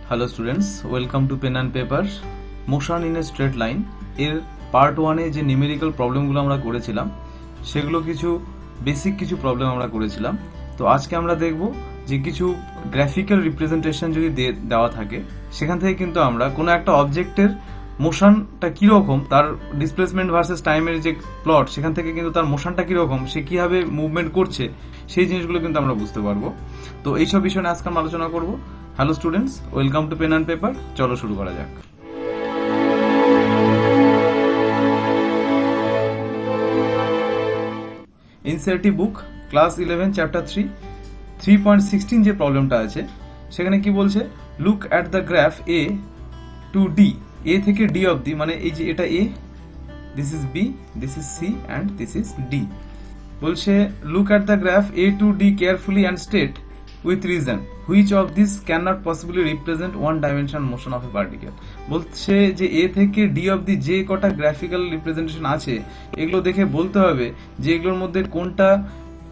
Hello students, welcome to pen and paper. Motion in a straight line এর part 1-এ যে numerical প্রবলেমগুলো আমরা করেছিলাম সেগুলো কিছু বেসিক কিছু প্রবলেম আমরা করেছিলাম। তো আজকে আমরা দেখব যে কিছু গ্রাফিক্যাল রিপ্রেজেন্টেশন যদি দেওয়া থাকে সেখান থেকে কিন্তু আমরা কোনো একটা অবজেক্টের মোশনটা কীরকম, তার ডিসপ্লেসমেন্ট ভার্সেস টাইমের যে প্লট সেখান থেকে কিন্তু তার মোশনটা কীরকম, সে কীভাবে মুভমেন্ট করছে সেই জিনিসগুলো কিন্তু আমরা বুঝতে পারবো। তো এইসব বিষয় নিয়ে আজকে আমরা আলোচনা করব। Hello students, welcome to pen and paper. চলো শুরু করা যাক। এনসিইআরটি বুক ক্লাস 11 চ্যাপ্টার 3.16 যে প্রবলেমটা আছে সেখানে কি বলছে, look at the graph A to D, A থেকে ডি অবধি, মানে এই যে এটা A, this is B, this is C and this is D. বলছে look at the graph A to D carefully and state with reason which of this cannot possibly represent one dimensional motion of a particle। বলছে যে এ থেকে D অবধি যে কটা graphical representation আছে এগুলো দেখে বলতে হবে যে এগুলোর মধ্যে কোনটা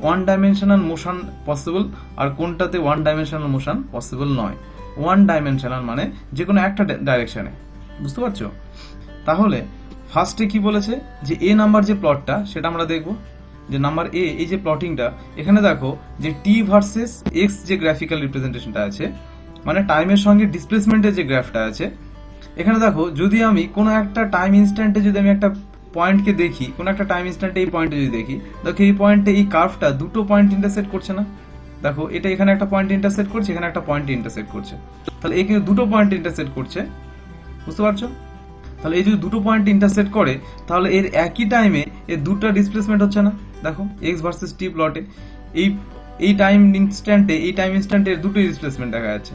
ওয়ান ডাইমেনশনাল মোশন পসিবল আর কোনটাতে ওয়ান ডাইমেনশনাল মোশন পসিবল নয়। ওয়ান ডাইমেনশনাল মানে যে কোনো একটা ডাইরেকশনে, বুঝতে পারছো? তাহলে ফার্স্টে কি বলেছে যে এ নাম্বার যে প্লটটা সেটা আমরা দেখবো। যে নাম্বার এ, এই যে প্লটিংটা, এখানে দেখো যে টি ভার্সেস এক্স যে গ্রাফিক্যাল রিপ্রেজেন্টেশনটা আছে, মানে টাইমের সঙ্গে ডিসপ্লেসমেন্টের যে গ্রাফটা আছে, এখানে দেখো যদি আমি কোনো একটা টাইম ইনস্ট্যান্টে যদি আমি একটা পয়েন্টকে দেখি, কোনো একটা টাইম ইনস্ট্যান্টে এই পয়েন্টে যদি দেখি, দেখো এই পয়েন্টে এই কার্ভটা দুটো পয়েন্ট ইন্টারসেক্ট করছে না? দেখো এটা এখানে একটা পয়েন্ট ইন্টারসেক্ট করছে, এখানে একটা পয়েন্ট ইন্টারসেক্ট করছে, তাহলে এই কিন্তু দুটো পয়েন্ট ইন্টারসেক্ট করছে, বুঝতে পারছো? তাহলে এই যদি দুটো পয়েন্ট ইন্টারসেক্ট করে তাহলে এর একই টাইমে এর দুটো ডিসপ্লেসমেন্ট হচ্ছে না? দেখো এক্স ভার্সেস টি প্লটে এই টাইম ইনস্ট্যান্টে দুটো ডিসপ্লেসমেন্ট দেখা যাচ্ছে।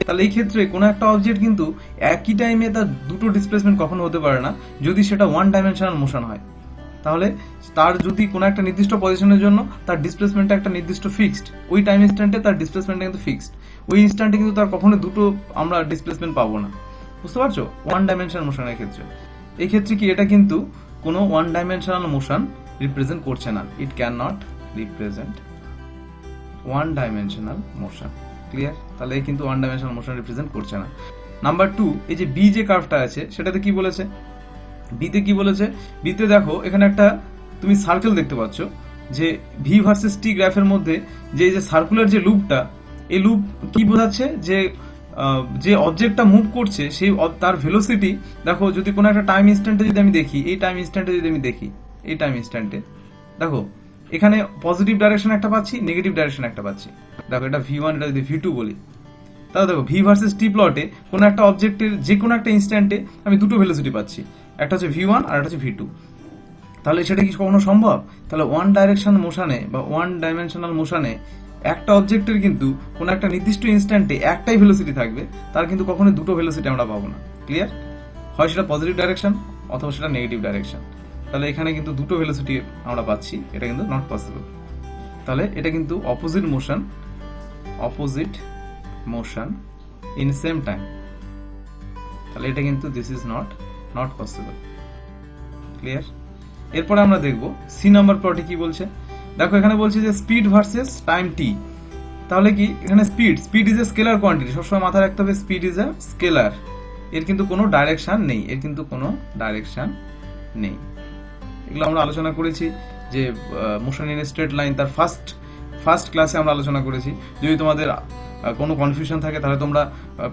তাহলে এই ক্ষেত্রে কোনো একটা অবজেক্ট কিন্তু একই টাইমে তার দুটো ডিসপ্লেসমেন্ট কখনো হতে পারে না যদি সেটা ওয়ান ডাইমেনশনাল মোশন হয়। তাহলে তার যদি কোনো একটা নির্দিষ্ট পজিশনের জন্য তার ডিসপ্লেসমেন্টটা একটা নির্দিষ্ট ফিক্সড, ওই টাইম ইনস্ট্যান্টে তার ডিসপ্লেসমেন্টটা কিন্তু ফিক্সড, ওই ইনস্ট্যান্টে কিন্তু তার কখনো দুটো আমরা ডিসপ্লেসমেন্ট পাবো না, বুঝতে পারছো? ওয়ান ডাইমেনশনাল মোশনের ক্ষেত্রে এই ক্ষেত্রে কি এটা কিন্তু কোনো ওয়ান ডাইমেনশনাল মোশন রিপ্রেজেন্ট করছে না। It can not represent one dimensional motion. Clear? তাহলে এই কিন্তু ওয়ান ডাইমেনশনাল মোশন রিপ্রেজেন্ট করছে না। নাম্বার 2, এই যে বি যে কার্ভটা আছে সেটাতে কি বলেছে, বিতে কি বলেছে, বিতে দেখো এখানে একটা তুমি সার্কেল দেখতে পাচ্ছ যে ভি ভার্সেস টি গ্রাফের মধ্যে যে সার্কুলার যে লুপটা, এই লুপ কি বোঝাচ্ছে যে অবজেক্টটা মুভ করছে সেই তার ভেলোসিটি, দেখো যদি কোনো একটা টাইম ইনস্ট্যান্টে যদি আমি দেখি, এই টাইম ইনস্ট্যান্টে দেখো এখানে পজিটিভ ডাইরেকশন একটা পাচ্ছি, নেগেটিভ ডাইরেকশন একটা পাচ্ছি। দেখো এটা V1, এটা যদি V2 বলি, তাহলে দেখো ভি ভার্সেস টি প্লটে কোনো একটা অবজেক্টের যে কোনো একটা ইনস্ট্যান্টে আমি দুটো ভেলোসিটি পাচ্ছি, একটা হচ্ছে V1 আর একটা হচ্ছে V2। তাহলে সেটা কি কখনো সম্ভব? তাহলে ওয়ান ডাইরেকশন মোশনে বা ওয়ান ডাইমেনশনাল মোশনে একটা অবজেক্টের কিন্তু কোনো একটা নির্দিষ্ট ইনস্ট্যান্টে একটাই ভেলোসিটি থাকবে, তার কিন্তু কখনো দুটো ভেলোসিটি আমরা পাবো না। ক্লিয়ার? হয় সেটা পজিটিভ ডাইরেকশন অথবা সেটা নেগেটিভ ডাইরেকশন। তাহলে এখানে কিন্তু দুটো ভেলোসিটি আমরা পাচ্ছি, এটা কিন্তু নট পসিবল। তাহলে এটা কিন্তু opposite motion in same time, তাহলে এটা কিন্তু this is not possible. Clear? এরপরে আমরা দেখব সি নাম্বার প্লটে কি বলছে। দেখো এখানে বলছে যে স্পিড ভার্সেস টাইম টি। তাহলে কি এখানে speed is a scalar quantity, সবসময় মাথায় রাখতে হবে স্পিড ইজ এ স্কেলার, এর কিন্তু কোনো ডাইরেকশন নেই, এগুলো আমরা আলোচনা করেছি যে মোশন ইন স্ট্রেট লাইন তার ফার্স্ট ক্লাসে আমরা আলোচনা করেছি। যদি তোমাদের কোনো কনফিউশন থাকে তাহলে তোমরা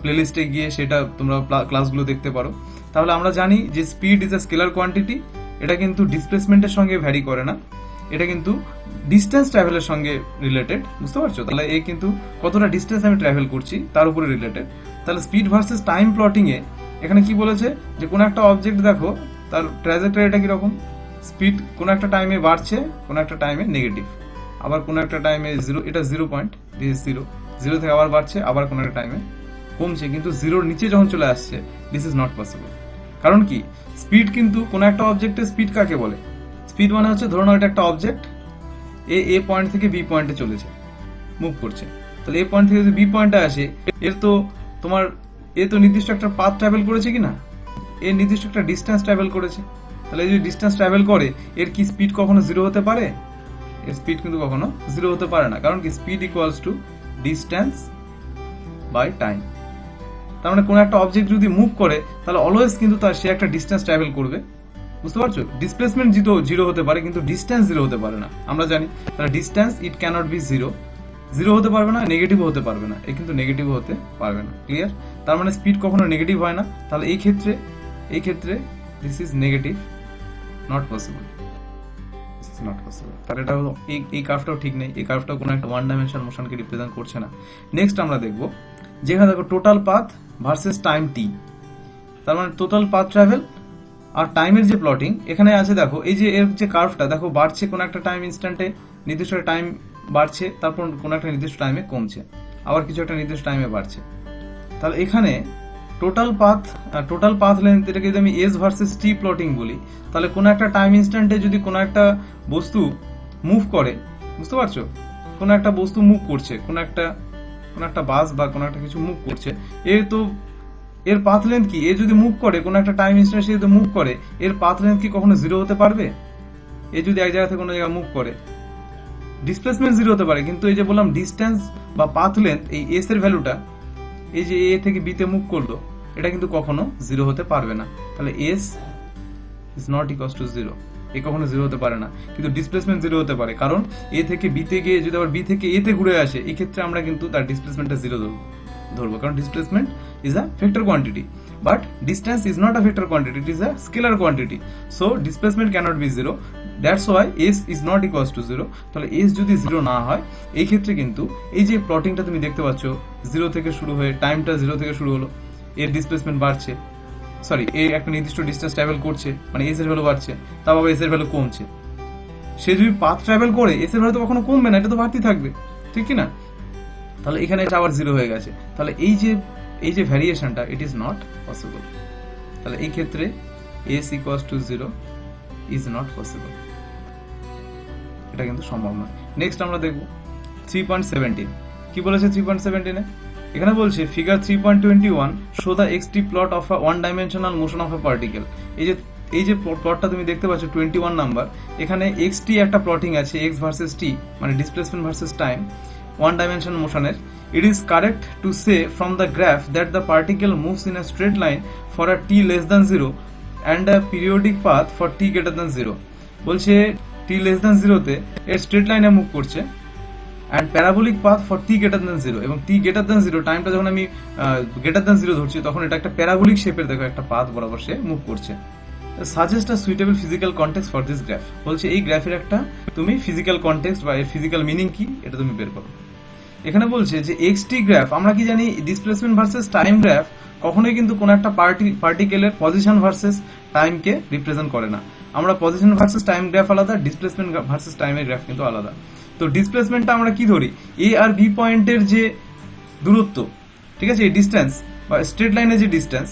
প্লেলিস্টে গিয়ে সেটা তোমরা ক্লাসগুলো দেখতে পারো। তাহলে আমরা জানি যে speed is a scalar quantity, এটা কিন্তু ডিসপ্লেসমেন্টের সঙ্গে ভ্যারি করে না, এটা কিন্তু ডিস্টেন্স ট্রাভেলের সঙ্গে রিলেটেড, বুঝতে পারছো? তাহলে এই কিন্তু কতটা ডিস্টেন্স আমি ট্রাভেল করছি তার উপরে রিলেটেড। তাহলে স্পিড ভার্সেস টাইম প্লটিংয়ে এখানে কি বলেছে যে কোনো একটা অবজেক্ট দেখো তার ট্র্যাজেক্টরিটা কীরকম, স্পিড কোনো একটা টাইমে বাড়ছে, কোনো একটা টাইমে নেগেটিভ, আবার কোনো একটা টাইমে জিরো, এটা 0 পয়েন্ট, দিস জিরো থেকে আবার বাড়ছে, আবার কোনো একটা টাইমে কমছে, কিন্তু জিরোর নিচে যখন চলে আসছে দিস ইজ নট পসিবল। কারণ কি স্পিড কিন্তু কোনো একটা অবজেক্টের স্পিড কাকে বলে? স্পিড মানে হচ্ছে ধরুন এটা একটা অবজেক্ট এ পয়েন্ট থেকে বি পয়েন্টে চলেছে, মুভ করছে, তাহলে এ পয়েন্ট থেকে যদি বি পয়েন্টে আসে এর তো তোমার নির্দিষ্ট একটা পাথ ট্রাভেল করেছে কি না, এর নির্দিষ্ট একটা ডিস্টেন্স ট্রাভেল করেছে। তাহলে যদি ডিস্টেন্স ট্রাভেল করে এর কি স্পিড কখনো জিরো হতে পারে? এর স্পিড কিন্তু কখনো জিরো হতে পারে না, কারণ কি speed equals to distance by time. তার মানে কোনো একটা অবজেক্ট যদি মুভ করে তাহলে অলওয়েজ কিন্তু তার সে একটা ডিস্টেন্স ট্রাভেল করবে, বুঝতে পারছো? ডিসপ্লেসমেন্ট জিরো হতে পারে কিন্তু ডিস্টেন্স জিরো হতে পারে না, আমরা জানি। তাহলে distance it cannot be zero হতে পারবে না, নেগেটিভ হতে পারবে না, কিন্তু নেগেটিভ হতে পারবে না, ক্লিয়ার? তার মানে স্পিড কখনো নেগেটিভ হয় না, তাহলে এই ক্ষেত্রে this is negative, not possible, not possible. তাহলে এটা এই কার্ভটাও ঠিক নেই, এই কার্ভটাও কোনো একটা ওয়ান ডাইমেনশন মোশনকে রিপ্রেজেন্ট করছে না। নেক্সট আমরা দেখব যেখানে দেখো টোটাল পাথ ভার্সেস টাইম টি, তার মানে টোটাল পাথ ট্রাভেল আর টাইমের যে প্লটিং এখানে আছে। দেখো এই যে এর যে কার্ভটা দেখো বাড়ছে কোনো একটা টাইম ইনস্ট্যান্টে, নির্দিষ্ট টাইম বাড়ছে, তারপর কোনো একটা নির্দিষ্ট টাইমে কমছে, আবার কিছু একটা নির্দিষ্ট টাইমে বাড়ছে। তাহলে এখানে টোটাল পাথ লেন্থ, এটাকে যদি আমি এস ভার্সেস টি প্লটিং বলি, তাহলে কোনো একটা টাইম ইনস্ট্যান্টে যদি কোনো একটা বস্তু মুভ করে, বুঝতে পারছো? কোনো একটা বস্তু মুভ করছে, কোনো একটা বাস বা কোনো একটা কিছু মুভ করছে, এর পাথ লেন্থ কি? এ যদি মুভ করে কোনো একটা টাইম ইনস্ট্যান্ট, সে যদি মুভ করে, এর পাথ লেন্থ কি কখনো জিরো হতে পারবে? এ যদি এক জায়গা থেকে কোনো জায়গায় মুভ করে, ডিসপ্লেসমেন্ট জিরো হতে পারে, কিন্তু এই যে বললাম ডিস্টেন্স বা পাথ লেন্থ, এই এস এর ভ্যালুটা, এই যে এ থেকে বি তে মুভ করলো, এটা কিন্তু কখনো জিরো হতে পারবে না। তাহলে S is not equals to zero, A কখনো জিরো হতে পারে না, কিন্তু ডিসপ্লেসমেন্ট জিরো হতে পারে, কারণ এ থেকে বি তে গিয়ে যদি আবার বি থেকে এ তে ঘুরে আসে, এই ক্ষেত্রে আমরা কিন্তু তার ডিসপ্লেসমেন্টটা জিরো ধরবো, কারণ displacement is a vector quantity, but distance is not a vector quantity, it is a scalar quantity, so displacement cannot be zero, that's why S is not equals to zero. তাহলে S যদি zero না হয়, এই ক্ষেত্রে কিন্তু এই যে প্লটিংটা তুমি দেখতে পাচ্ছ, জিরো থেকে শুরু হয়ে টাইমটা জিরো থেকে শুরু হলো, এর ডিসপ্লেসমেন্ট বাড়ছে, সরি এ একটা নির্দিষ্ট ডিস্টেন্স ট্রাভেল করছে, মানে এস এর ভ্যালু বাড়ছে, তাও আবার এস এর ভ্যালু কমছে। সে যদি পাথ ট্রাভেল করে, এস এর ভ্যালু তো কখনো কমবে না, এটা তো বাড়তেই থাকবে, ঠিক কি না? তাহলে এখানে এটা আবার জিরো হয়ে গেছে, তাহলে এই যে ভ্যারিয়েশনটা, ইট ইজ নট পসিবল। তাহলে এই ক্ষেত্রে S equals to zero is not possible, এটা কিন্তু সম্ভব নয়। নেক্সট আমরা দেখব 3.17, কি বলেছে 3.17 এ? এখানে বলছে figure 3.21 show the XT plot of a one dimensional motion of a particle. এই যে প্লটটা তুমি দেখতে পাচ্ছ 21 নাম্বার, এখানে এক্স টি একটা প্লটিং আছে, এক্স ভার্সেস টি, মানে displacement versus time, one dimension মোশনের। It is correct to say from the graph that the particle moves in a straight line for a T less than zero and a periodic path for T greater than zero. বলছে T less than জিরোতে এর straight লাইনে move করছে, and parabolic path for T greater than zero, এবং টি greater than zero টাইমটা যখন আমি greater than zero ধরছি, তখন এটা একটা প্যারাবোলিক শেপের দেখো একটা পাথ বরাবর সে মুভ করছে। Suggest a suitable physical context for this graph. বলছে এই গ্রাফের একটা তুমি ফিজিক্যাল কনটেক্সট বা এর ফিজিক্যাল মিনিং কি, এটা তুমি বের করো। এখানে বলছে যে এক্স টি গ্রাফ, আমরা কি জানি ডিসপ্লেসমেন্ট ভার্সেস টাইম গ্রাফ কখনোই কিন্তু কোনো একটা পার্টিকেলের পজিশন ভার্সেস টাইমকে রিপ্রেজেন্ট করে না। আমরা পজিশন ভার্সেস টাইম গ্রাফ আলাদা, ডিসপ্লেসমেন্ট ভার্সেস টাইমের গ্রাফ কিন্তু আলাদা। তো ডিসপ্লেসমেন্টটা আমরা কি ধরি? এ আর বি পয়েন্টের যে দূরত্ব, ঠিক আছে, এই ডিস্টেন্স বা স্ট্রেট লাইনের যে ডিস্টেন্স,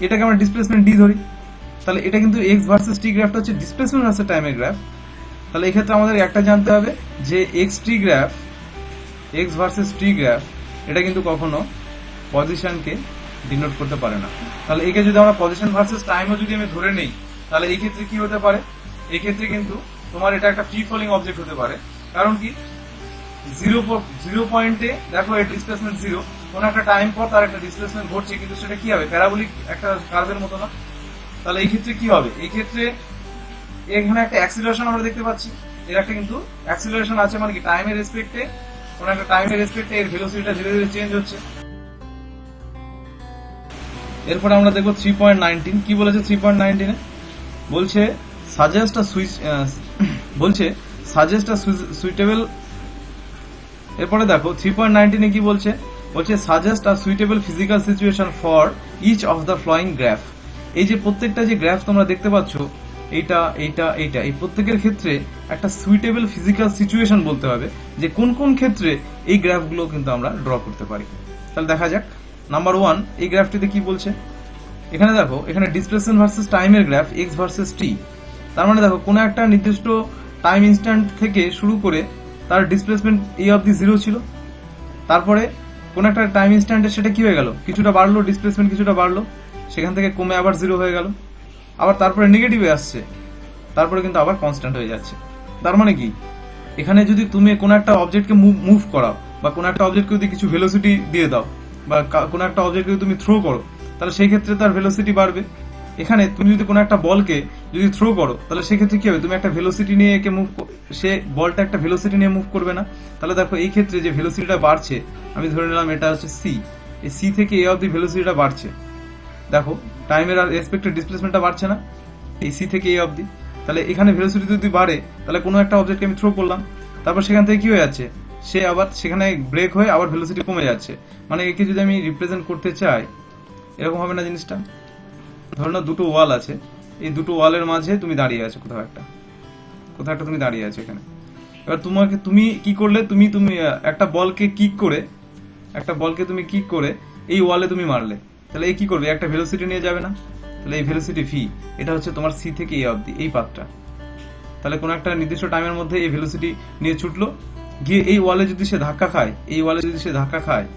এটাকে আমরা ডিসপ্লেসমেন্ট ডি ধরি। তাহলে এটা কিন্তু এক্স ভার্সেস টি গ্রাফটা হচ্ছে ডিসপ্লেসমেন্ট ভার্সেস টাইমের গ্রাফ। তাহলে এক্ষেত্রে আমাদের একটা জানতে হবে যে এক্স ভার্সেস টি গ্রাফ, এটা কিন্তু কখনো পজিশনকে ডিনোট করতে পারে না। তাহলে একে যদি আমরা পজিশন ভার্সেস টাইমও যদি আমি ধরে নেই, তাহলে এই ক্ষেত্রে কি হতে পারে? এই ক্ষেত্রে কিন্তু তোমার এটা একটা ফ্রি ফলিং অবজেক্ট হতে পারে, কারণ কি জিরো পয়েন্টে দেখো এর ডিসপ্লেসমেন্ট জিরো, কোন একটা টাইম পর তার একটা ডিসপ্লেসমেন্ট ঘটছে, কিন্তু সেটা কি হবে? প্যারাবোলিক একটা কার্ভের মতো না। তাহলে এই ক্ষেত্রে কি হবে? এই ক্ষেত্রে এখানে একটা অ্যাক্সিলারেশন আমরা দেখতে পাচ্ছি, এর একটা কিন্তু অ্যাক্সিলারেশন আছে, মানে কি টাইমের রেসপেক্টে, কোন একটা টাইমের রেসপেক্টে এর ভেলোসিটিটা ধীরে ধীরে চেঞ্জ হচ্ছে। এরপরে আমরা দেখবো 3.19, কি বলেছে 3.19 এ? বলছে সাজেস্ট আ সুইটেবল। এরপরে দেখো 3.19 এ কি বলছে? বলছে suggest a suitable physical situation for each of the following graph. এই যে প্রত্যেকটা যে গ্রাফ তোমরা দেখতে পাচ্ছ, এইটা এই প্রত্যেকের ক্ষেত্রে একটা সুইটেবল ফিজিক্যাল সিচুয়েশন বলতে হবে, যে কোন কোন ক্ষেত্রে এই গ্রাফগুলো কিন্তু আমরা ড্র করতে পারি। তাহলে দেখা যাক। নাম্বার 1, এই গ্রাফটিতে কি বলছে? এখানে দেখো, এখানে ডিসপ্লেসমেন্ট ভার্সেস টাইমের গ্রাফ এক্স ভার্সেস টি। তার মানে দেখো কোনো একটা নির্দিষ্ট টাইম ইনস্ট্যান্ট থেকে শুরু করে তার ডিসপ্লেসমেন্ট এই অবধি জিরো ছিল, তারপরে কোন একটা টাইম ইনস্ট্যান্টে সেটা কি হয়ে গেল, কিছুটা বাড়লো, ডিসপ্লেসমেন্ট কিছুটা বাড়লো, সেখান থেকে কমে আবার জিরো হয়ে গেল, আবার তারপরে নেগেটিভে আসছে, তারপরে কিন্তু আবার কনস্ট্যান্ট হয়ে যাচ্ছে। তার মানে কি, এখানে যদি তুমি কোনো একটা অবজেক্টকে মুভ করাও বা কোনো একটা অবজেক্টকে যদি কিছু ভেলোসিটি দিয়ে দাও, বা কোনো একটা অবজেক্ট যদি তুমি থ্রো করো তাহলে সেই ক্ষেত্রে তার ভেলোসিটি বাড়বে। এখানে তুমি যদি কোনো একটা বলকে যদি থ্রো করো তাহলে সেক্ষেত্রে কি হবে, তুমি একটা ভেলোসিটি নিয়ে একে মুভ, সে বলটা একটা ভেলোসিটি নিয়ে মুভ করবে না। তাহলে দেখো এই ক্ষেত্রে যে ভেলোসিটিটা বাড়ছে, আমি ধরে নিলাম এটা হচ্ছে সি, এই সি থেকে এ অবধি ভেলোসিটিটা বাড়ছে। দেখো টাইমের আর এক্সপেক্টেড ডিসপ্লেসমেন্টটা বাড়ছে না এই সি থেকে এ অবধি। তাহলে এখানে ভেলোসিটি যদি বাড়ে তাহলে কোনো একটা অবজেক্টকে আমি থ্রো করলাম, তারপর সেখান থেকে কি হয়ে যাচ্ছে, সে আবার সেখানে ব্রেক হয়ে আবার ভেলোসিটি কমে যাচ্ছে। মানে একে যদি আমি রিপ্রেজেন্ট করতে চাই এরকম হবে না জিনিসটা। ধরো না দুটো ওয়াল আছে, এই দুটো ওয়ালের মাঝে তুমি দাঁড়িয়ে আছো, কোথাও একটা তুমি দাঁড়িয়ে আছো এখানে। এবার তুমি কি করলে, তুমি একটা বলকে কিক করে এই ওয়ালে তুমি মারলে, তাহলে এই কি করবে, একটা ভেলোসিটি নিয়ে যাবে না। তাহলে এই ভেলোসিটি ভি, এটা হচ্ছে তোমার সি থেকে এ অবধি এই পাথটা। তাহলে কোনো একটা নির্দিষ্ট টাইমের মধ্যে এই ভেলোসিটি নিয়ে ছুটলো, গিয়ে এই ওয়ালে যদি সে ধাক্কা খায়,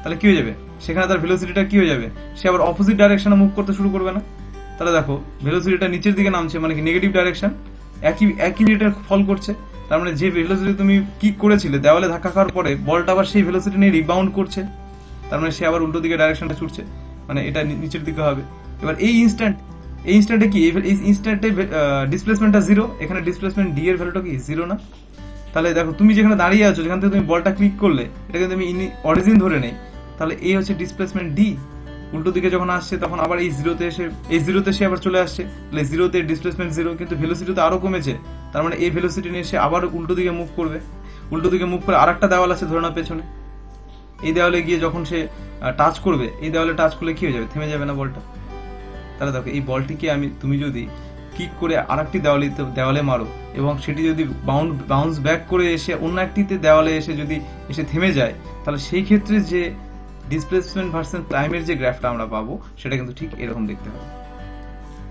তাহলে কি হয়ে যাবে, সেখানে তার ভেলোসিটিটা কি হয়ে যাবে, সে আবার অপোজিট ডাইরেকশনে মুভ করতে শুরু করবে না। তাহলে দেখো ভেলোসিটিটা নিচের দিকে নামছে, মানে কি নেগেটিভ ডাইরেকশন, একই রেটে ফল করছে। তার মানে যে ভেলোসিটি তুমি কিক করেছিলে দেওয়ালে ধাক্কা খাওয়ার পরে, বলটা আবার সেই ভেলোসিটি নিয়ে রিবাউন্ড করছে, তার মানে সে আবার উল্টো দিকে ডাইরেকশনটা ছুটছে, মানে এটা নিচের দিকে হবে। এবার এই ইনস্ট্যান্টে কি, এই ইনস্ট্যান্টে ডিসপ্লেসমেন্টটা জিরো, এখানে ডিসপ্লেসমেন্ট ডি এর ভ্যালুটা কি জিরো না। তাহলে দেখো তুমি যেখানে দাঁড়িয়ে আছো, যেখান থেকে তুমি বলটা ক্লিক করলে, এটা কিন্তু আমি অরিজিন ধরে নেই, তাহলে এই হচ্ছে ডিসপ্লেসমেন্ট ডি। উল্টো দিকে যখন আসছে তখন আবার এই জিরোতে সে আবার চলে আসছে, তাহলে জিরোতে ডিসপ্লেসমেন্ট জিরো, কিন্তু ভেলোসিটি তো আরো কমেছে, তার মানে এই ভেলোসিটি নিয়ে সে আবার উল্টো দিকে মুভ করে আরেকটা দেওয়াল আছে ধরে না পেছনে, এই দেওয়ালে গিয়ে যখন সে টাচ করবে, এই দেওয়ালে টাচ করলে কি হয়ে যাবে, থেমে যাবে না বলটা। তাহলে দেখো এই বলটিকে তুমি যদি কিক করে আরেকটি দেওয়ালে মারো এবং সেটি যদি বাউন্স ব্যাক করে এসে অন্য একটিতে দেওয়ালে এসে থেমে যায়, তাহলে সেই ক্ষেত্রে যে ডিসপ্লেসমেন্ট ভার্সেস টাইমের যে গ্রাফটা আমরা পাবো সেটা কিন্তু ঠিক এরকম দেখতে হবে।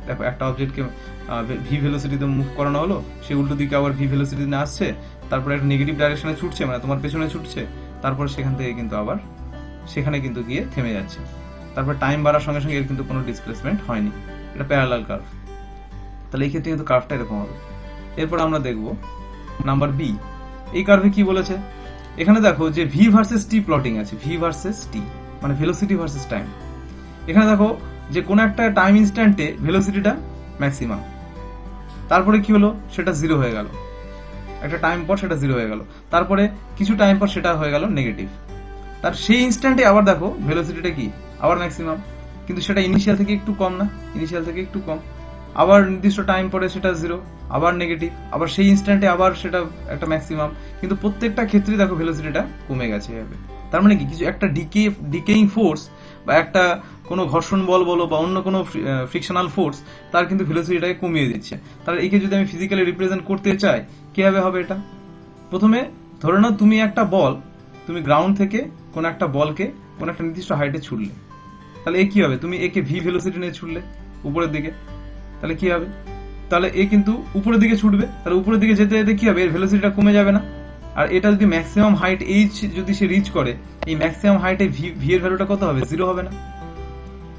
দেখো একটা অবজেক্টকে ভি ভেলোসিটিতে মুভ করানো হলো, সে উল্টো দিকে আবার ভি ভেলোসিটি নিয়ে আসছে, তারপরে একটা নেগেটিভ ডাইরেকশনে ছুটছে, মানে তোমার পেছনে ছুটছে, তারপর সেখান থেকে কিন্তু আবার সেখানে কিন্তু গিয়ে থেমে যাচ্ছে। তারপর টাইম বাড়ার সঙ্গে সঙ্গে এর কিন্তু কোনো ডিসপ্লেসমেন্ট হয়নি, এটা প্যারালাল কার্ভ। তাহলে এই ক্ষেত্রে কিন্তু কার্ভটা এরকম হবে। এরপর আমরা দেখব নাম্বার বি, এই কার্ভে কি বলেছে, এখানে দেখো যে ভি ভার্সেস টি প্লটিং আছে, ভি ভার্সেস টি মানে ভেলোসিটি ভার্সেস টাইম। এখানে দেখো যে কোনো একটা টাইম ইনস্ট্যান্টে ভেলোসিটিটা ম্যাক্সিমাম, তারপরে কি হলো, সেটা জিরো হয়ে গেল, একটা টাইম পর সেটা জিরো হয়ে গেল, তারপরে কিছু টাইম পর সেটা হয়ে গেল নেগেটিভ, তার সেই ইনস্ট্যান্টে আবার দেখো ভেলোসিটিটা কি আবার ম্যাক্সিমাম, কিন্তু সেটা ইনিশিয়াল থেকে একটু কম না, আবার নির্দিষ্ট টাইম পরে সেটা জিরো, আবার নেগেটিভ, আবার সেই ইনস্ট্যান্টে আবার সেটা একটা ম্যাক্সিমাম, কিন্তু প্রত্যেকটা ক্ষেত্রে দেখো ভেলোসিটিটা কমে গেছে এভাবে। তার মানে কি কিছু একটা ডিকেইং ফোর্স বা একটা কোনো ঘর্ষণ বল বলো বা অন্য কোনো ফ্রিকশনাল ফোর্স তার কিন্তু ভেলোসিটিটাকে কমিয়ে দিচ্ছে। তাহলে একে যদি আমি ফিজিক্যালি রিপ্রেজেন্ট করতে চাই কিভাবে হবে এটা, প্রথমে ধরে নাও তুমি গ্রাউন্ড থেকে কোনো একটা বলকে কোনো একটা নির্দিষ্ট হাইটে ছুড়লে, তাহলে এ কি হবে, তুমি একে ভি ভেলোসিটি নিয়ে ছুড়লে উপরের দিকে, তাহলে কি হবে, তাহলে এ কিন্তু উপরের দিকে ছুটবে, তাহলে উপরের দিকে যেতে যেতে কি হবে, এর ভেলোসিটিটা কমে যাবে না। আর এটা যদি ম্যাক্সিমাম হাইট এইচ যদি সে রিচ করে, এই ম্যাক্সিমাম হাইটে ভি এর ভ্যালুটা কত হবে, জিরো হবে না।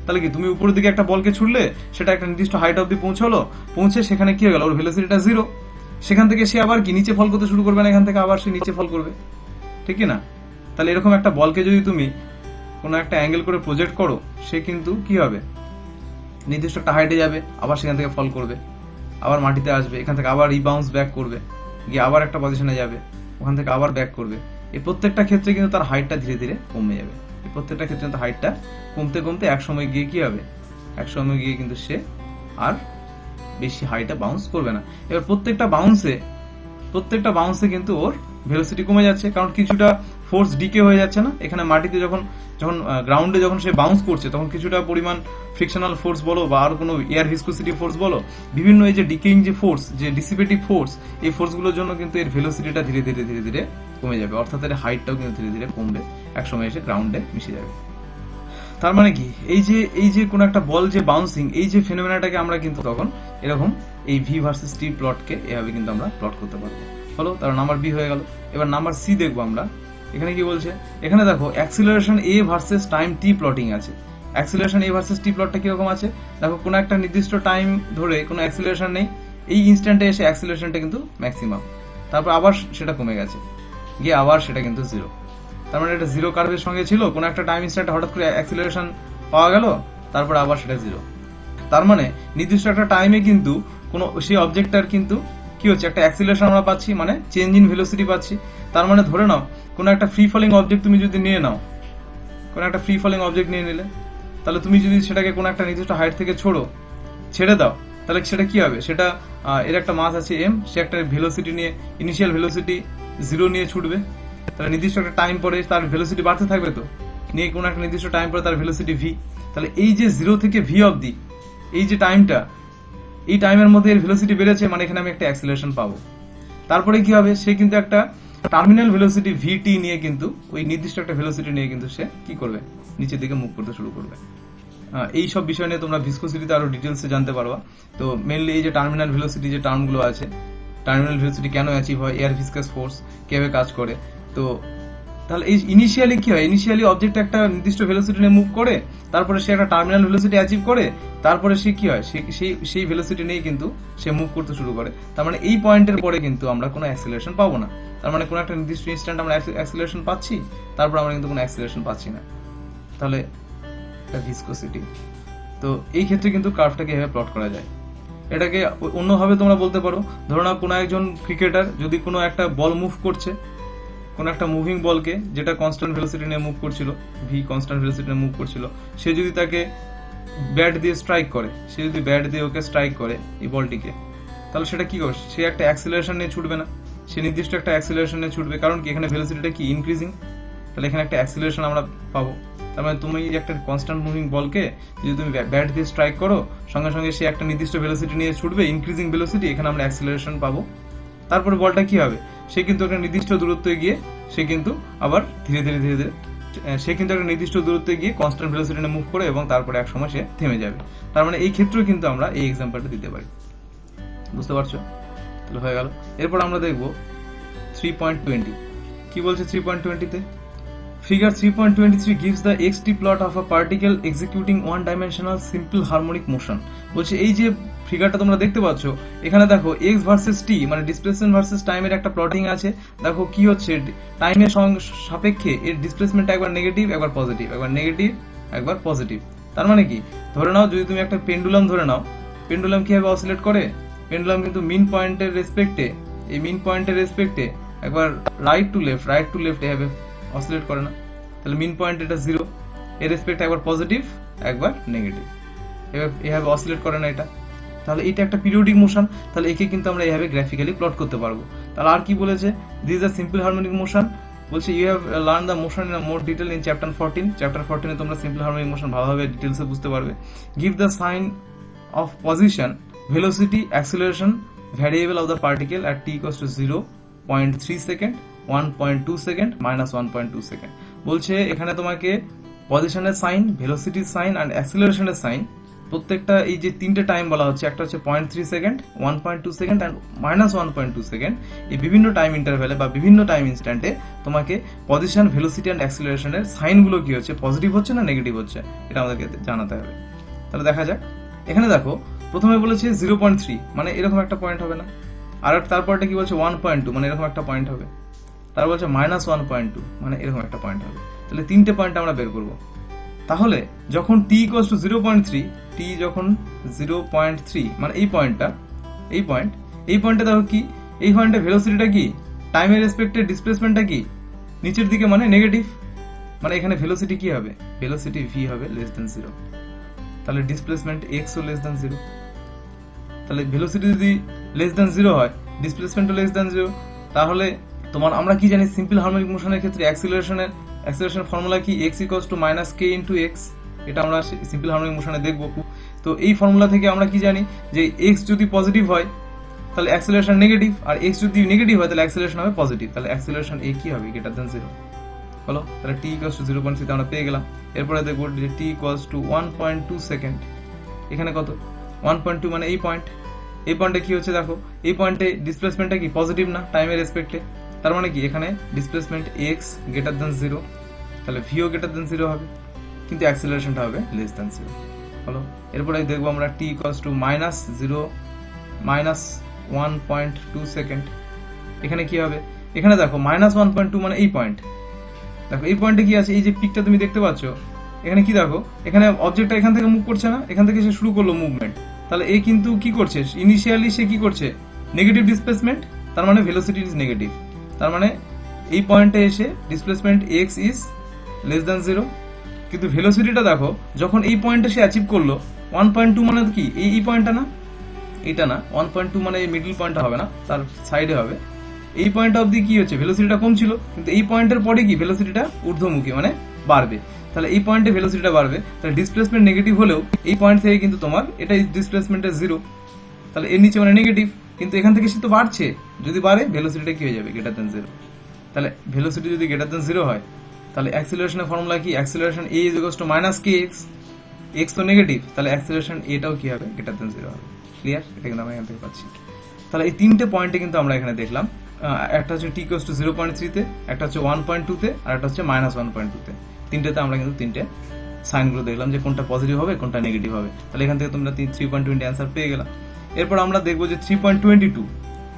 তাহলে কি তুমি উপরের দিকে একটা বলকে ছুড়লে, সেটা একটা নির্দিষ্ট হাইট অবধি পৌঁছে সেখানে কি হয়ে গেল, ওর ভেলোসিটিটা জিরো, সেখান থেকে সে আবার কি নিচে ফল করতে শুরু করবে না, এখান থেকে আবার সে নিচে ফল করবে, ঠিক না। তাহলে এরকম একটা বলকে যদি তুমি কোনো একটা অ্যাঙ্গেল করে প্রজেক্ট করো, সে কিন্তু কি হবে, নির্দিষ্ট একটা হাইটে যাবে, আবার সেখান থেকে ফল করবে, আবার মাটিতে আসবে, এখান থেকে আবার রিবাউন্স ব্যাক করবে, গিয়ে আবার একটা পজিশনে যাবে, ওখান থেকে আবার ব্যাক করবে। এই প্রত্যেকটা ক্ষেত্রে কিন্তু তার হাইটটা ধীরে ধীরে কমে যাবে, এই প্রত্যেকটা ক্ষেত্রে তার হাইটটা কমতে কমতে একসময় গিয়ে কি হবে, একসময় গিয়ে কিন্তু সে আর বেশি হাইটে বাউন্স করবে না। এবার প্রত্যেকটা বাউন্সে কিন্তু ওর ভেলোসিটি কমে যাচ্ছে, কারণ কিছুটা ফোর্স ডিকে হয়ে যাচ্ছে না, এখানে মাটিতে যখন গ্রাউন্ডে যখন সে বাউন্স করছে তখন কিছুটা পরিমাণ ফ্রিকশনাল ফোর্স বলো বা আর কোনো এয়ার ভিসকোসিটি ফোর্স বলো, বিভিন্ন এই যে ডিকেইং যে ফোর্স, যে ডিসিপেটিভ ফোর্স, এই ফোর্সগুলোর জন্য কিন্তু এর ভেলোসিটিটা ধীরে ধীরে কমে যাবে, অর্থাৎ এর হাইটটাও কিন্তু ধীরে ধীরে কমবে, একসময় এসে গ্রাউন্ডে মিশে যাবে। তার মানে কি, এই যে কোনো একটা বল যে বাউন্সিং, এই যে ফেনোমেনাটাকে আমরা কিন্তু তখন এরকম এই ভি ভার্সেস টি প্লটকে এভাবে কিন্তু আমরা প্লট করতে পারবো। হলো, তার নাম্বার বি হয়ে গেল। এবার নাম্বার সি দেখবো আমরা, এখানে কি বলছে, এখানে দেখো অ্যাক্সিলারেশন এ ভার্সেস টাইম টি প্লটিং আছে। অ্যাক্সিলারেশন এ ভার্সেস টি প্লটটা কিরকম আছে, দেখো কোনো একটা নির্দিষ্ট টাইম ধরে কোনো অ্যাক্সিলারেশন নেই, এই ইনস্ট্যান্টে এসে অ্যাক্সিলারেশনটা কিন্তু ম্যাক্সিমাম, তারপর আবার সেটা কমে গেছে, গিয়ে আবার সেটা কিন্তু জিরো। তার মানে এটা জিরো কার্ভের সঙ্গে ছিল, কোনো একটা টাইম ইনস্ট্যান্টে হঠাৎ করে অ্যাক্সিলারেশন পাওয়া গেল, তারপরে আবার সেটা জিরো। তার মানে নির্দিষ্ট একটা টাইমে কিন্তু কোনো সেই অবজেক্টটার কিন্তু কি হচ্ছে, একটা অ্যাক্সিলারেশন আমরা পাচ্ছি, মানে চেঞ্জ ইন ভেলোসিটি পাচ্ছি। তার মানে ধরে নাও কোনো একটা ফ্রি ফলিং অবজেক্ট তুমি যদি নিয়ে নাও, কোনো একটা ফ্রি ফলিং অবজেক্ট নিয়ে নিলে, তাহলে তুমি যদি সেটাকে কোনো একটা নির্দিষ্ট হাইট থেকে ছেড়ে দাও, তাহলে সেটা কি হবে, সেটা এর একটা মাস আছে এম, সে একটা ভেলোসিটি নিয়ে, ইনিশিয়াল ভেলোসিটি জিরো নিয়ে ছুটবে, তাহলে নির্দিষ্ট একটা টাইম পরে তার ভেলোসিটি বাড়তে থাকবে, তো নিয়ে কোনো একটা নির্দিষ্ট টাইম পরে তার ভেলোসিটি ভি। তাহলে এই যে জিরো থেকে ভি অবধি এই যে টাইমটা, এই টাইমের মধ্যে এর ভেলোসিটি বেড়েছে, মানে এখানে আমি একটা অ্যাক্সিলারেশন পাবো। তারপরে কি হবে, সে কিন্তু একটা টার্মিনাল ভেলোসিটি ভিটি নিয়ে কিন্তু ওই নির্দিষ্ট একটা ভেলোসিটি নিয়ে কিন্তু সে কি করবে, নিচের দিকে মুভ করতে শুরু করবে। এই সব বিষয় নিয়ে তোমরা ভিসকোসিটিতে আরো ডিটেলসে জানতে পারবা। তো মেনলি এই যে টার্মিনাল ভেলোসিটি যে টার্মগুলো আছে, টার্মিনাল ভেলোসিটি কেন অ্যাচিভ হয়, এয়ার ভিসকাস ফোর্স কিভাবে কাজ করে, তো তাহলে এই ইনিশিয়ালি কি হয়, ইনিশিয়ালি অবজেক্ট একটা নির্দিষ্ট ভেলোসিটি নিয়ে মুভ করে, তারপরে সে একটা টার্মিনাল ভেলোসিটি অ্যাচিভ করে, তারপরে সে কি হয়, সেই ভেলোসিটি নিয়ে কিন্তু সে মুভ করতে শুরু করে। তার মানে এই পয়েন্টের পরে কিন্তু আমরা কোনো অ্যাক্সিলারেশন পাবো না। তার মানে কোনো একটা নির্দিষ্ট ইনস্ট্যান্ট আমরা অ্যাক্সিলারেশন পাচ্ছি, তারপর আমরা কিন্তু কোনো অ্যাক্সিলারেশন পাচ্ছি না, তাহলে ভিসকোসিটি। তো এই ক্ষেত্রে কিন্তু কার্ভটাকে এভাবে প্লট করা যায়। এটাকে অন্যভাবে তোমরা বলতে পারো, ধরো না কোনো একজন ক্রিকেটার যদি কোনো একটা বল মুভ করছে, কোনো একটা মুভিং বলকে, যেটা কনস্ট্যান্ট ভেলোসিটি নিয়ে মুভ করছিল, ভি কনস্ট্যান্ট ভেলোসিটি নিয়ে মুভ করছিল, সে যদি তাকে ব্যাট দিয়ে স্ট্রাইক করে, সে যদি ব্যাট দিয়ে ওকে স্ট্রাইক করে এই বলটিকে, তাহলে সেটা কি করবে, সে একটা অ্যাক্সিলারেশন নিয়ে ছুটবে না, সে নির্দিষ্ট একটা অ্যাক্সিলারেশন নিয়ে ছুটবে, কারণ কি এখানে ভেলোসিটিটা কি ইনক্রিজিং, তাহলে এখানে একটা অ্যাক্সিলারেশন আমরা পাবো। তার মানে তুমি একটা কনস্ট্যান্ট মুভিং বলকে যদি তুমি ব্যাট দিয়ে স্ট্রাইক করো, সঙ্গে সঙ্গে সে একটা নির্দিষ্ট ভেলোসিটি নিয়ে ছুটবে, ইনক্রিজিং ভেলোসিটি, এখানে আমরা অ্যাক্সিলারেশন পাবো। তারপরে বলটা কি হবে, সে কিন্তু একটা নির্দিষ্ট দূরত্বে গিয়ে সে কিন্তু আবার ধীরে ধীরে সে কিন্তু একটা নির্দিষ্ট দূরত্বে গিয়ে কনস্ট্যান্ট ভেলোসিটি নিয়ে মুভ করে, এবং তারপরে এক সময় সে থেমে যাবে। তার মানে এই ক্ষেত্রেও কিন্তু আমরা এই এক্সাম্পলটা দিতে পারি। বুঝতে পারছো? তাহলে হয়ে গেল। এরপর আমরা দেখবো 3.20 কি বলছে 3.20 তে। Figure 3.23 gives the xt plot of a particle executing one dimensional simple harmonic motion। বলছে এই যে ফিগারটা তোমরা দেখতে পাচ্ছ, এখানে দেখো x ভার্সেস t মানে ডিসপ্লেসমেন্ট ভার্সেস টাইমের একটা প্লটিং আছে। দেখো কি হচ্ছে, টাইমের সাপেক্ষে এর ডিসপ্লেসমেন্টটা একবার নেগেটিভ একবার পজিটিভ, একবার নেগেটিভ একবার পজিটিভ। তার মানে কি, ধরে নাও যদি তুমি একটা পেন্ডুলাম ধরে নাও, পেন্ডুলাম কিভাবে অসিলেট করে, পেন্ডুলাম কিন্তু মিন পয়েন্টের রেসপেক্টে, এই মিন পয়েন্টের রেসপেক্টে একবার রাইট টু লেফট এভাবে অসিলেট করে না, তাহলে মিন পয়েন্ট এটা জিরো, এর রেসপেক্ট একবার পজিটিভ একবার নেগেটিভ, এভাবে অসিলেট করে না এটা। তাহলে এটা একটা পিরিয়ডিক মোশন, তাহলে একে কিন্তু আমরা এভাবে গ্রাফিক্যালি প্লট করতে পারবো। তাহলে আর কি বলেছে, this is a simple harmonic motion. বলছে you have learn the motion in more detail in chapter 14। Chapter 14 তোমরা সিম্পল হারমোনিক মোশন ভালোভাবে ডিটেলসে বুঝতে পারবে। Give the sign of position, velocity, acceleration variable of the particle at t equals to 0.3 second, 1.2 second, -1.2 second. বলছে এখানে তোমাকে পজিশনের sign, ভেলোসিটির সাইন অ্যান্ড অ্যাক্সিলারেশনের সাইন, প্রত্যেকটা এই যে তিনটে টাইম বলা হচ্ছে, একটা হচ্ছে 0.3 সেকেন্ড, 1.2 সেকেন্ড অ্যান্ড -1.2 সেকেন্ড, এই বিভিন্ন টাইম ইন্টারভ্যালে বা বিভিন্ন টাইম ইনস্ট্যান্টে তোমাকে পজিশন, ভেলোসিটি অ্যান্ড অ্যাক্সিলারেশনের সাইনগুলো কি হচ্ছে, পজিটিভ হচ্ছে না নেগেটিভ হচ্ছে, এটা আমাদেরকে জানাতে হবে। তাহলে দেখা যাক, এখানে দেখো প্রথমে বলেছে 0.3 মানে এরকম একটা পয়েন্ট হবে না, আর তারপরটা কি বলছে 1.2 মানে এরকম একটা পয়েন্ট হবে, তারপর বলছে -1.2 মানে এরকম একটা পয়েন্ট হবে। তাহলে তিনটে পয়েন্ট আমরা বের করব। তাহলে যখন t equals to 0.3, t যখন 0.3 মানে এই পয়েন্টে দেখো কি, এই পয়েন্টে ভেলোসিটিটা কি, টাইমের রেসপেক্টে ডিসপ্লেসমেন্টটা কি নিচের দিকে মানে নেগেটিভ, মানে এখানে ভেলোসিটি কি হবে, ভেলোসিটি v হবে <0। তাহলে ডিসপ্লেসমেন্ট x ও <0। তাহলে ভেলোসিটি যদি <0 হয়, ডিসপ্লেসমেন্টও <0, তাহলে তোমার আমরা কি জানি সিম্পল হারমোনিক মোশনের ক্ষেত্রে অ্যাক্সিলারেশন ফর্মুলা কি, x equals to -k into x, এটা আমরা সিম্পল হারমোনিক মোশনে দেখব। তো এই ফর্মুলা থেকে আমরা কি জানি যে x যদি পজিটিভ হয় তাহলে অ্যাক্সিলারেশন নেগেটিভ, আর x যদি নেগেটিভ হয় তাহলে অ্যাক্সিলারেশন হবে পজিটিভ, তাহলে অ্যাক্সিলারেশন a কি হবে, <0। হলো, তাহলে t equals to 0.3 আমরা পেয়ে গেলাম। এরপরে দেখব যে t equals to 1.2 সেকেন্ড, এখানে কত 1.2 মানে এই পয়েন্টে কি হচ্ছে, দেখো এই পয়েন্টে ডিসপ্লেসমেন্টটা কি পজিটিভ না টাইমের রেসপেক্টে, তার মানে কি এখানে ডিসপ্লেসমেন্ট x <0, তাহলে ভিও <0 হবে, কিন্তু অ্যাক্সিলারেশনটা হবে <0। হলো, এরপরে দেখবো আমরা t equals to -1.2 সেকেন্ড, এখানে কি হবে, এখানে দেখো -1.2 মানে এই পয়েন্ট, দেখো এই পয়েন্টে কি আছে, এই যে পিকটা তুমি দেখতে পাচ্ছ, এখানে কি দেখো, এখানে অবজেক্টটা এখান থেকে মুভ করছে না, এখান থেকে সে শুরু করলো মুভমেন্ট। তাহলে এ কিন্তু কি করছে, ইনিশিয়ালি সে কি করছে, নেগেটিভ ডিসপ্লেসমেন্ট, তার মানে ভেলোসিটি ইজ নেগেটিভ। তার মানে এই পয়েন্টে এসে displacement x is less than 0। কিন্তু ভেলোসিটিটা দেখো যখন এই পয়েন্টে সে অ্যাচিভ করলো 1.2 মানে কি এই পয়েন্টটা না, এইটা না, 1.2 মানে এই মিডল পয়েন্টটা হবে না, তার সাইডে হবে। এই পয়েন্ট অবধি কি হচ্ছে, ভেলোসিটিটা কম ছিল, কিন্তু এই পয়েন্টের পরে কি ভেলোসিটিটা ঊর্ধ্বমুখী মানে বাড়বে। তাহলে এই পয়েন্টে ভেলোসিটিটা বাড়বে, তাহলে ডিসপ্লেসমেন্ট নেগেটিভ হলেও এই পয়েন্ট থেকে কিন্তু তোমার এটা ডিসপ্লেসমেন্টের 0, তাহলে এর নিচে মানে নেগেটিভ, কিন্তু এখান থেকে সে তো বাড়ছে, যদি বাড়ে ভেলোসিটিটা কি হয়ে যাবে, গ্রেটার দ্যান 0। তাহলে ভেলোসিটি যদি গ্রেটার দ্যান 0 হয়, তাহলে অ্যাক্সিলারেশনের ফর্মুলা কি, acceleration a is equals to minus kx, x তো নেগেটিভ, তাহলে অ্যাক্সিলারেশন এটাও কি হবে, গ্রেটার দ্যান 0 হবে। ক্লিয়ার? এটা কিন্তু আমরা এখান থেকে পাচ্ছি। তাহলে এই তিনটে পয়েন্টে কিন্তু আমরা এখানে দেখলাম, একটা হচ্ছে t ইকুয়ালস টু 0.3 তে, একটা হচ্ছে 1.2 তে, আর একটা হচ্ছে -1.2 তে। তিনটেতে আমরা কিন্তু তিনটে সাইনগুলো দেখলাম যে কোনটা পজিটিভ হবে কোনটা নেগেটিভ হবে। তাহলে এখান থেকে তোমরা 3.20 অ্যান্সার পেয়ে গেলাম। এরপর আমরা দেখবো যে 3.22,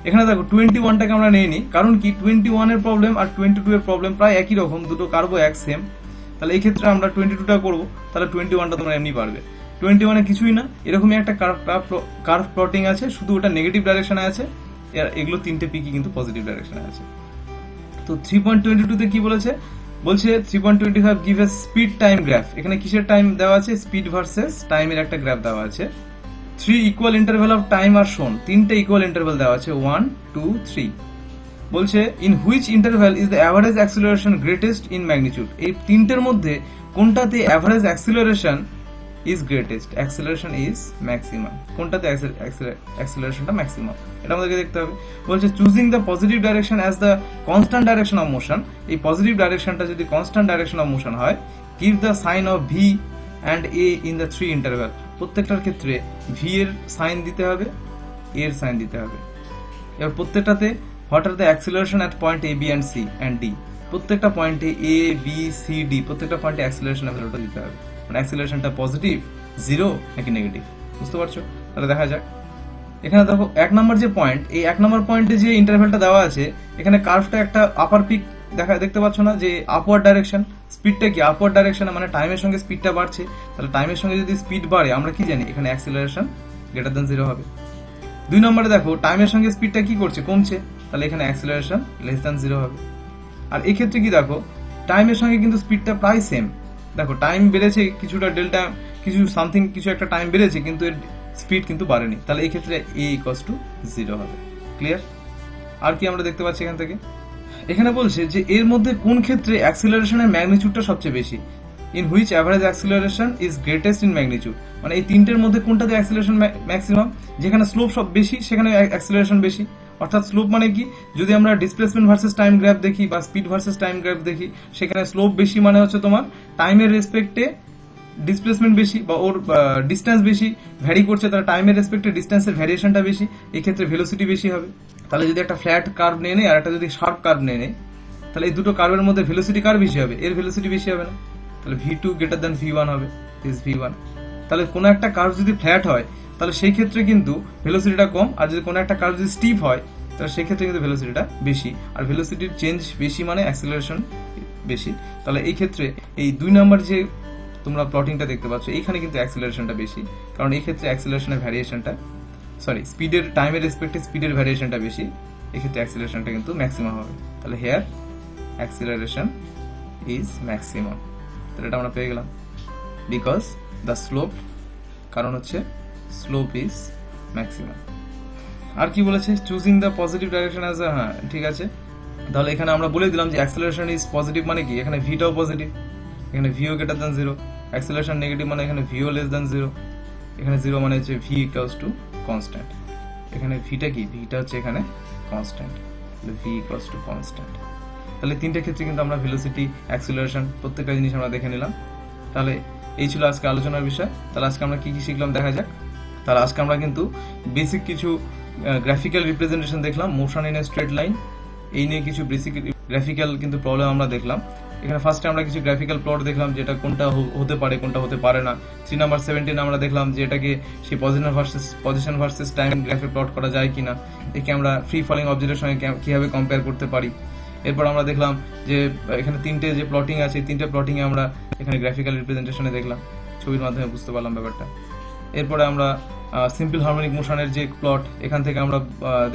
এখানে দেখো 21টাকে আমরা নেইনি, কারণ কি 21 এর প্রবলেম আর 22 এর প্রবলেম প্রায় একই রকম, দুটো কার্বো এক সেম। তাহলে এই ক্ষেত্রে আমরা 22টা করবো, তাহলে 21টা তোমরা এমনি পারবে। 21 এ কিছুই না, এরকমই একটা কার্ভ প্লটিং আছে, শুধু ওটা নেগেটিভ ডাইরেকশনে আছে, এগুলো তিনটে পিকই কিন্তু পজিটিভ ডাইরেকশনে আছে। তো 3.22 তে কি বলেছে, বলছে 3.25 give a speed time graph. এখানে কিসের টাইম দেওয়া আছে, স্পিড ভার্সেস টাইমের একটা গ্রাফ দেওয়া আছে। 3 ইকুয়াল ইন্টারভ্যাল অফ টাইম আর শোন, তিনটে ইকুয়াল ইন্টারভ্যাল দেওয়া আছে 1, 2, 3। বলছে in which interval is the average acceleration greatest in magnitude, এই তিনটের মধ্যে কোনটাতে average acceleration is greatest, acceleration is maximum, কোনটাতে অ্যাক্সিলারেশনটা ম্যাক্সিমাম, এটা আমাদেরকে দেখতে হবে। বলছে choosing the positive direction as the constant direction of motion, এই পজিটিভ ডাইরেকশনটা যদি কনস্ট্যান্ট ডাইরেকশন অফ মোশন হয়, give the sign of v and a in the 3 interval, প্রত্যেকটার ক্ষেত্রে ভি এর সাইন দিতে হবে, এ এর সাইন দিতে হবে। এবার প্রত্যেকটাতে what are the acceleration at point A B and C and D, প্রত্যেকটা পয়েন্টে এ বি সি ডি প্রত্যেকটা পয়েন্টে অ্যাক্সিলারেশনের ভ্যালুটা দিতে হবে, মানে অ্যাক্সিলারেশনটা পজিটিভ, 0 নাকি নেগেটিভ, বুঝতে পারছো? তাহলে দেখা যাক। এখানে দেখো 1 নম্বর যে পয়েন্ট, এই 1 নম্বর পয়েন্টে যে ইন্টারভ্যালটা দেওয়া আছে, এখানে কার্ভটা একটা আপার পিক দেখতে পাচ্ছ না, যে আপওয়ার্ড ডাইরেকশন, স্পিডটা কি আপওয়ার্ড ডাইরেকশন, মানে টাইমের সঙ্গে স্পিডটা বাড়ছে। তাহলে টাইমের সঙ্গে যদি স্পিড বাড়ে, আমরা কি জানি এখানে অ্যাক্সিলারেশন গ্রেটার দ্যান 0 হবে। 2 নম্বরে দেখো টাইমের সঙ্গে স্পিডটা কি করছে, কমছে, তাহলে এখানে অ্যাক্সিলারেশন লেস দ্যান 0 হবে। আর এই ক্ষেত্রে কি দেখো, টাইমের সঙ্গে কিন্তু স্পিডটা প্রায় সেম, দেখো টাইম বেড়েছে কিছুটা, ডেল্টা কিছু সামথিং কিছু একটা টাইম বেড়েছে, কিন্তু এর স্পিড কিন্তু বাড়েনি, তাহলে এই ক্ষেত্রে এ ইকুয়ালস টু 0 হবে। ক্লিয়ার? আর কি আমরা দেখতে পাচ্ছি এখান থেকে, এখানে বলছে যে এর মধ্যে কোন ক্ষেত্রে অ্যাক্সিলারেশনের ম্যাগনিটিউডটা সবচেয়ে বেশি, in which average acceleration is greatest in magnitude, মানে এই তিনটের মধ্যে কোনটাতে অ্যাক্সিলারেশন ম্যাক্সিমাম, যেখানে স্লোপ সব বেশি সেখানে অ্যাক্সিলারেশন বেশি। অর্থাৎ স্লোপ মানে কি, যদি আমরা ডিসপ্লেসমেন্ট ভার্সেস টাইম গ্রাফ দেখি বা স্পিড ভার্সেস টাইম গ্রাফ দেখি, সেখানে স্লোপ বেশি মানে হচ্ছে তোমার টাইমের রেসপেক্টে ডিসপ্লেসমেন্ট বেশি বা ওর ডিস্টেন্স বেশি ভ্যারি করছে, তাহলে টাইমের রেসপেক্টে ডিস্টেন্সের ভ্যারিয়েশনটা বেশি, এই ক্ষেত্রে ভেলোসিটি বেশি হবে। তাহলে যদি একটা ফ্ল্যাট কার্ভ নিয়ে নেই আর একটা যদি শার্প কার্ভ নিয়ে নেই, তাহলে এই দুটো কার্ভের মধ্যে ভেলোসিটি কার বেশি হবে, এর ভেলোসিটি বেশি হবে না, তাহলে v2 গ্রেটার দ্যান v1 হবে, দিস v1। তাহলে কোনো একটা কার্ভ যদি ফ্ল্যাট হয়, তাহলে সেই ক্ষেত্রে কিন্তু ভেলোসিটিটা কম, আর যদি কোনো একটা কার্ভ যদি স্টিপ হয়, তাহলে সেই ক্ষেত্রে কিন্তু ভেলোসিটিটা বেশি, আর ভেলোসিটির চেঞ্জ বেশি মানে অ্যাক্সিলারেশন বেশি। তাহলে এই ক্ষেত্রে এই 2 নম্বর যে তোমরা প্লটিংটা দেখতে পাচ্ছ, এইখানে কিন্তু অ্যাক্সিলারেশনটা বেশি, কারণ এই ক্ষেত্রে অ্যাক্সিলারেশনের ভ্যারিয়েশনটা স্পিডের টাইমের রেসপেক্টে স্পিডের ভ্যারিয়েশনটা বেশি, এক্ষেত্রে অ্যাক্সিলারেশনটা কিন্তু ম্যাক্সিমাম হবে। তাহলে হেয়ার অ্যাক্সিলারেশন ইজ ম্যাক্সিমাম, তাহলে এটা আমরা পেয়ে গেলাম, বিকজ দ্য স্লোপ, কারণ হচ্ছে স্লোপ ইজ ম্যাক্সিমাম। আর কি বলেছে, choosing the positive direction as, হ্যাঁ ঠিক আছে। তাহলে এখানে আমরা বলে দিলাম যে অ্যাক্সিলারেশন ইজ পজিটিভ মানে কি, এখানে ভিটাও পজিটিভ, এখানে ভিও গ্রেটার দ্যান 0, অ্যাক্সিলারেশন নেগেটিভ মানে এখানে ভিও লেস দ্যান 0, এখানে 0 মানে হচ্ছে ভি ইকুয়ালস টু কনস্ট্যান্ট, এখানে ভিটা কি, ভিটা হচ্ছে এখানে কনস্ট্যান্ট, তাহলে ভি ইকুয়ালস টু কনস্ট্যান্ট। তাহলে তিনটে ক্ষেত্রে কিন্তু আমরা ভেলোসিটি, অ্যাক্সিলারেশন প্রত্যেকটা জিনিস আমরা দেখে নিলাম। তাহলে এই ছিল আজকে আলোচনার বিষয়। তাহলে আজকে আমরা কি কি শিখলাম দেখা যাক। তাহলে আজকে আমরা কিন্তু বেসিক কিছু গ্রাফিক্যাল রিপ্রেজেন্টেশন দেখলাম, motion in a straight line, এই নিয়ে কিছু বেসিক গ্রাফিক্যাল কিন্তু প্রবলেম আমরা দেখলাম। এখানে ফার্স্টে আমরা কিছু গ্রাফিক্যাল প্লট দেখলাম, যেটা কোনটা হতে পারে কোনটা হতে পারে না। 3 নাম্বার 17 আমরা দেখলাম যে এটাকে সেই পজিশন ভার্সেস টাইম গ্রাফে প্লট করা যায় কিনা, একে আমরা ফ্রি ফলিং অবজেক্টের সঙ্গে কিভাবে কম্পেয়ার করতে পারি। এরপর আমরা দেখলাম যে এখানে তিনটে যে প্লটিং আছে, এই তিনটে প্লটিংয়ে আমরা এখানে গ্রাফিক্যাল রিপ্রেজেন্টেশনে দেখলাম, ছবির মাধ্যমে বুঝতে পারলাম ব্যাপারটা। এরপরে আমরা সিম্পল হারমোনিক মোশনের যে প্লট, এখান থেকে আমরা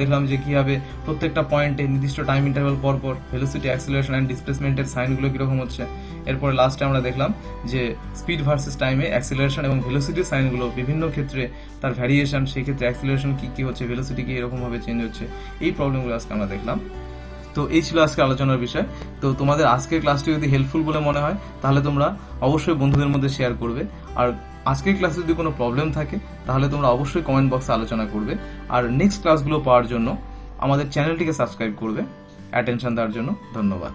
দেখলাম যে কীভাবে প্রত্যেকটা পয়েন্টে নির্দিষ্ট টাইম ইন্টারভ্যাল পর পর ভেলোসিটি, অ্যাক্সিলারেশন অ্যান্ড ডিসপ্লেসমেন্টের সাইনগুলো কীরকম হচ্ছে। এরপরে লাস্টে আমরা দেখলাম যে স্পিড ভার্সেস টাইমে অ্যাক্সিলারেশন এবং ভেলোসিটির সাইনগুলো বিভিন্ন ক্ষেত্রে তার ভ্যারিয়েশন, সেই ক্ষেত্রে অ্যাক্সিলারেশন কী হচ্ছে, ভেলোসিটি কী এরকমভাবে চেঞ্জ হচ্ছে, এই প্রবলেমগুলো আজকে আমরা দেখলাম। তো এই ছিল আজকে আলোচনার বিষয়। তো তোমাদের আজকের ক্লাসটি যদি হেল্পফুল বলে মনে হয় তাহলে তোমরা অবশ্যই বন্ধুদের মধ্যে শেয়ার করবে। আর আজকের ক্লাসে যদি কোনো প্রবলেম থাকে তাহলে তোমরা অবশ্যই কমেন্ট বক্সে আলোচনা করবে। আর নেক্সট ক্লাসগুলো পাওয়ার জন্য আমাদের চ্যানেলটিকে সাবস্ক্রাইব করবে। অ্যাটেনশন দেওয়ার জন্য ধন্যবাদ।